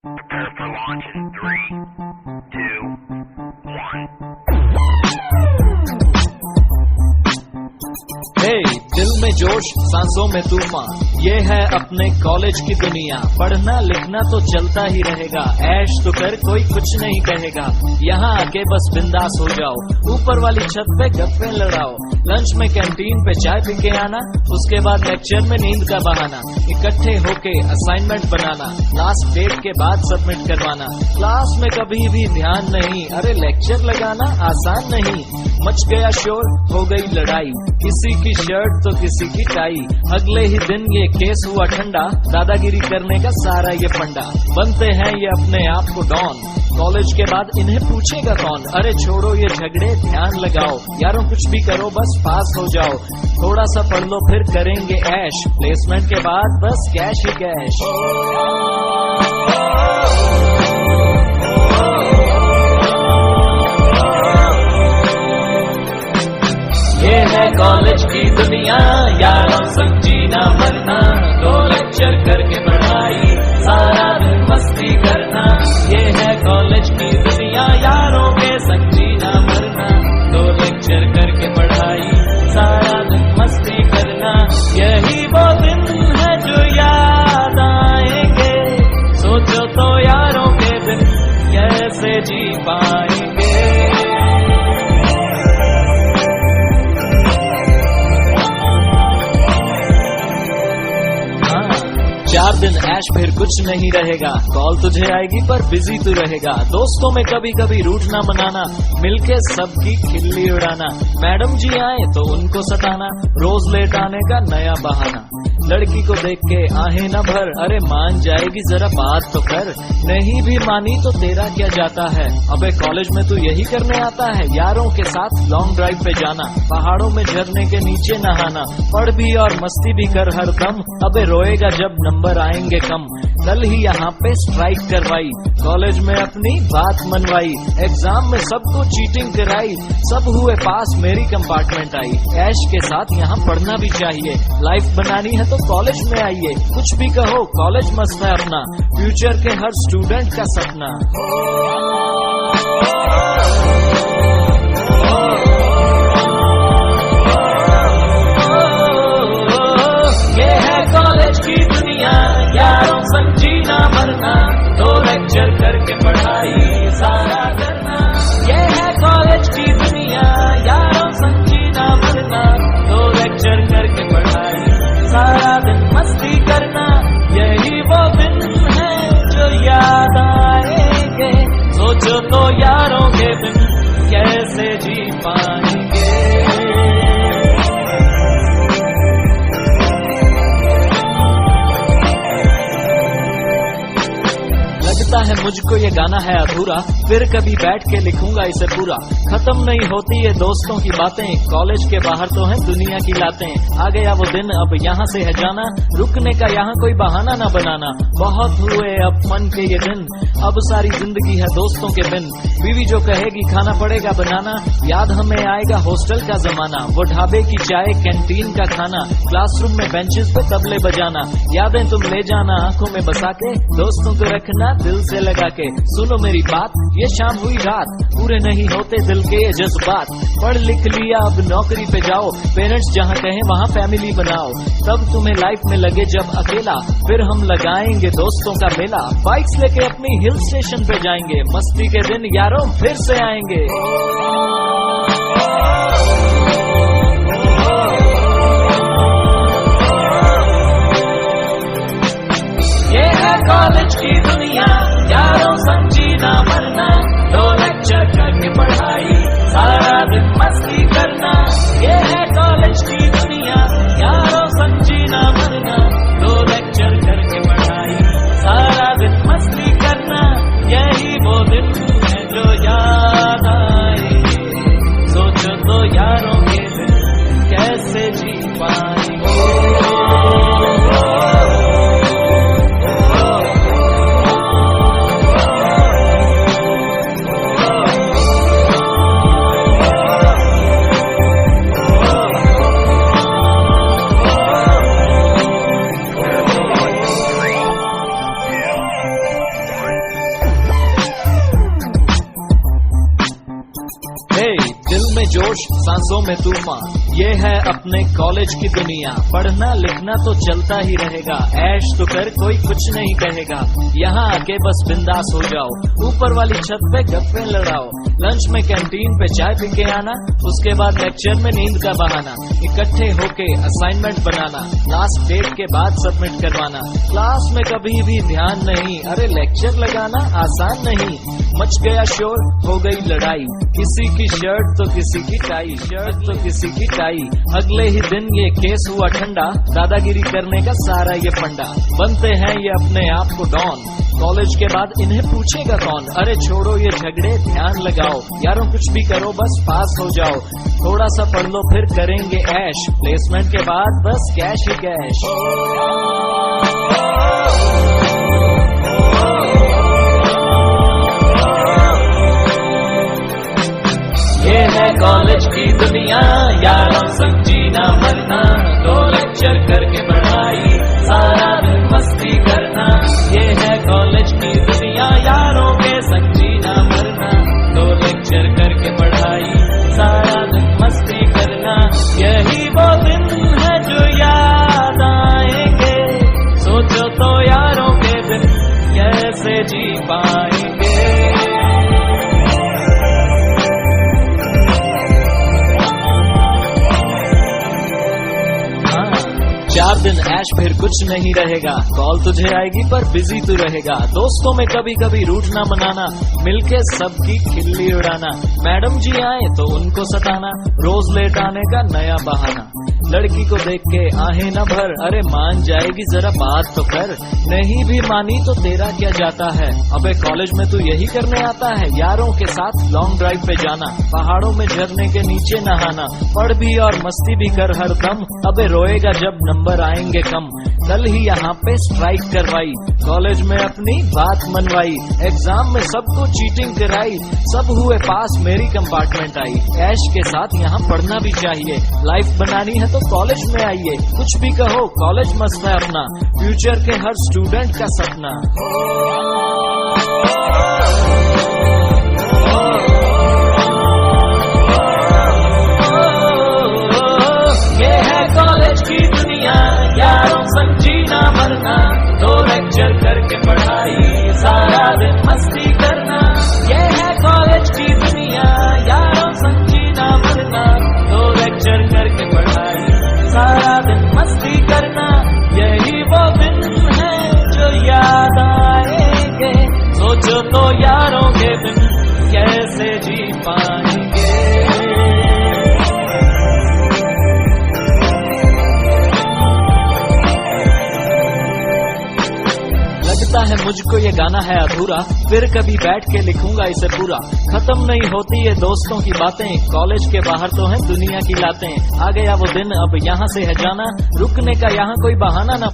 Prepare for launch in 3, 2, 1. Hey, दिल में जोश सांसों में तूफान, ये है अपने कॉलेज की दुनिया। पढ़ना लिखना तो चलता ही रहेगा, ऐश तो कर कोई कुछ नहीं कहेगा। यहाँ आके बस बिंदास हो जाओ, ऊपर वाली छत पे गप्पे लड़ाओ, लंच में कैंटीन पे चाय पी के आना, उसके बाद लेक्चर में नींद का बहाना, इकट्ठे होके असाइनमेंट बनाना, लास्ट डेट के बाद सबमिट करवाना। क्लास में कभी भी ध्यान नहीं, अरे लेक्चर लगाना आसान नहीं। मच गया शोर, हो गई लड़ाई, किसी की शर्ट तो किसी की टाई। अगले ही दिन ये केस हुआ ठंडा, दादागिरी करने का सारा ये फंडा। बनते हैं ये अपने आप को डॉन, कॉलेज के बाद इन्हें पूछेगा कौन। अरे छोड़ो ये झगड़े, ध्यान लगाओ यारों, कुछ भी करो बस पास हो जाओ। थोड़ा सा पढ़ लो फिर करेंगे ऐश, प्लेसमेंट के बाद बस कैश ही कैश। ये है कॉलेज की दुनिया, यारों संग जीना मरना, 2 लेक्चर करके पढ़ाई, सारा दिन मस्ती करना। ये है कॉलेज की दुनिया, यारों के संग जीना मरना, 2 लेक्चर करके पढ़ाई, सारा दिन मस्ती करना। यही वो दिन है जो याद आएंगे, सोचो तो यारों के दिन कैसे जी पाएंगे। 4 दिन ऐश फिर कुछ नहीं रहेगा, कॉल तुझे आएगी पर बिजी तू रहेगा। दोस्तों में कभी कभी रूठना मनाना, मिलके सबकी खिल्ली उड़ाना। मैडम जी आए तो उनको सताना, रोज लेट आने का नया बहाना। लड़की को देख के आहें न भर, अरे मान जाएगी जरा बात तो कर। नहीं भी मानी तो तेरा क्या जाता है, अबे कॉलेज में तू यही करने आता है। यारों के साथ लॉन्ग ड्राइव पे जाना, पहाड़ों में झरने के नीचे नहाना, पढ़ भी और मस्ती भी कर हर दम, अबे रोएगा जब नंबर आएंगे कम। कल ही यहाँ पे स्ट्राइक करवाई, कॉलेज में अपनी बात मनवाई, एग्जाम में सबको चीटिंग कराई, सब हुए पास मेरी कंपार्टमेंट आई। ऐश के साथ यहाँ पढ़ना भी चाहिए, लाइफ बनानी है तो कॉलेज में आइए। कुछ भी कहो कॉलेज मस्त है अपना, फ्यूचर के हर स्टूडेंट का सपना। ये है कॉलेज की दुनिया, यारों संग जीना मरना, 2 लेक्चर करके पढ़ाई सारा करना। ये है कॉलेज की दुनिया, यारों संग जीना मरना, 2 लेक्चर करके पढ़ाई, सारा दिन मस्ती करना। यही वो दिन है जो याद आएंगे, सोचो तो यारों के दिन कैसे जी पाएंगे। लगता है मुझको ये गाना है अधूरा, फिर कभी बैठ के लिखूंगा इसे पूरा। खत्म नहीं होती ये दोस्तों की बातें, कॉलेज के बाहर तो है दुनिया की लातें। आ गया वो दिन अब यहाँ से है जाना, रुकने का यहाँ कोई बहाना ना बनाना। बहुत हुए अब मन के ये दिन, अब सारी जिंदगी है दोस्तों के बिन। बीवी जो कहेगी खाना पड़ेगा बनाना, याद हमें आएगा हॉस्टल का जमाना। वो ढाबे की चाय, कैंटीन का खाना, क्लासरूम में बेंचेस पे तबले बजाना। यादें तुम ले जाना आंखों में बसा के, दोस्तों को रखना दिल से लगा के। सुनो मेरी बात, ये शाम हुई रात, पूरे नहीं होते दिल के ये जज्बात। पढ़ लिख लिया अब नौकरी पे जाओ, पेरेंट्स जहाँ कहें वहाँ फैमिली बनाओ। तब तुम्हें लाइफ में लगे जब अकेला, फिर हम लगाएंगे दोस्तों का मेला। बाइक्स लेके अपनी हिल स्टेशन पे जाएंगे, मस्ती के दिन यारों फिर से आएंगे। ये है कॉलेज की दुनिया, यारों संग जीना मरना, 2 लेक्चर करके पढ़ाई, सारा दिन मस्ती करना। ये है कॉलेज की दुनिया, यारों संग जीना मरना, 2 लेक्चर करके पढ़ाई, सारा दिन मस्ती करना। यही वो दिन है जो याद आए, सोचो तो यारों के दिन कैसे जी पाएंगे। जोश, सांसों में तूफान। ये है अपने कॉलेज की दुनिया, पढ़ना लिखना तो चलता ही रहेगा। ऐश तो कर, कोई कुछ नहीं कहेगा। यहाँ आके बस बिंदास हो जाओ, ऊपर वाली छत पे गप्पे लड़ाओ। लंच में कैंटीन पे चाय पी के आना, उसके बाद लेक्चर में नींद का बहाना। इकट्ठे होके असाइनमेंट बनाना, लास्ट डेट के बाद सबमिट करवाना। क्लास में कभी भी ध्यान नहीं, अरे लेक्चर लगाना आसान नहीं। मच गया शोर, हो गई लड़ाई, किसी की शर्ट तो किसी की टाई, शर्ट तो किसी की टाई। अगले ही दिन ये केस हुआ ठंडा, दादागिरी करने का सारा ये फंडा। बनते हैं ये अपने आप को डॉन, कॉलेज के बाद इन्हें पूछेगा कौन। अरे छोड़ो ये झगड़े, ध्यान लगाओ यारों, कुछ भी करो बस पास हो जाओ। थोड़ा सा पढ़ लो फिर करेंगे ऐश, प्लेसमेंट के बाद बस कैश ही कैश। ये है कॉलेज की दुनिया, यारों संग जीना मरना। 2 लेक्चर करके पढ़ाई, सारा दिन मस्ती करना। ये है कॉलेज की दुनिया, यारों के संग जीना मरना। 2 लेक्चर करके पढ़ाई, सारा दिन मस्ती करना। यही वो दिन है जो याद आएंगे, सोचो तो यारों के दिन कैसे जी पाएंगे। 4 दिन ऐश फिर कुछ नहीं रहेगा। कॉल तुझे आएगी पर बिजी तू रहेगा। दोस्तों में कभी कभी रूठना मनाना, मिलके सबकी खिल्ली उड़ाना। मैडम जी आए तो उनको सताना, रोज लेट आने का नया बहाना। लड़की को देख के आहें न भर, अरे मान जाएगी जरा बात तो कर। नहीं भी मानी तो तेरा क्या जाता है, अबे कॉलेज में तू यही करने आता है। यारों के साथ लॉन्ग ड्राइव पे जाना, पहाड़ों में झरने के नीचे नहाना। पढ़ भी और मस्ती भी कर हर दम, अबे रोएगा जब नंबर आएंगे कम। कल ही यहाँ पे स्ट्राइक करवाई, कॉलेज में अपनी बात मनवाई। एग्जाम में सबको चीटिंग कराई, सब हुए पास मेरी कंपार्टमेंट आई। ऐश के साथ यहाँ पढ़ना भी चाहिए, लाइफ बनानी है तो कॉलेज में आइए। कुछ भी कहो कॉलेज मस्त है अपना, फ्यूचर के हर स्टूडेंट का सपना। ये है कॉलेज की दुनिया, यारों संग जीना मरना। 2 लेक्चर करके पढ़ाई, सारा दिन मस्ती करना। ये है कॉलेज की दुनिया, यारों संग जीना मरना। 2 लेक्चर करके पढ़ाई, सारा दिन मस्ती करना। यही वो दिन है जो याद आएंगे, सोचो तो यारों के दिन कैसे जी पाएंगे। लगता है मुझको ये गाना है अधूरा, फिर कभी बैठ के लिखूंगा इसे पूरा। खत्म नहीं होती ये दोस्तों की बातें, कॉलेज के बाहर तो है दुनिया की लातें। आ गया वो दिन अब यहाँ से है जाना, रुकने का यहाँ कोई बहाना ना।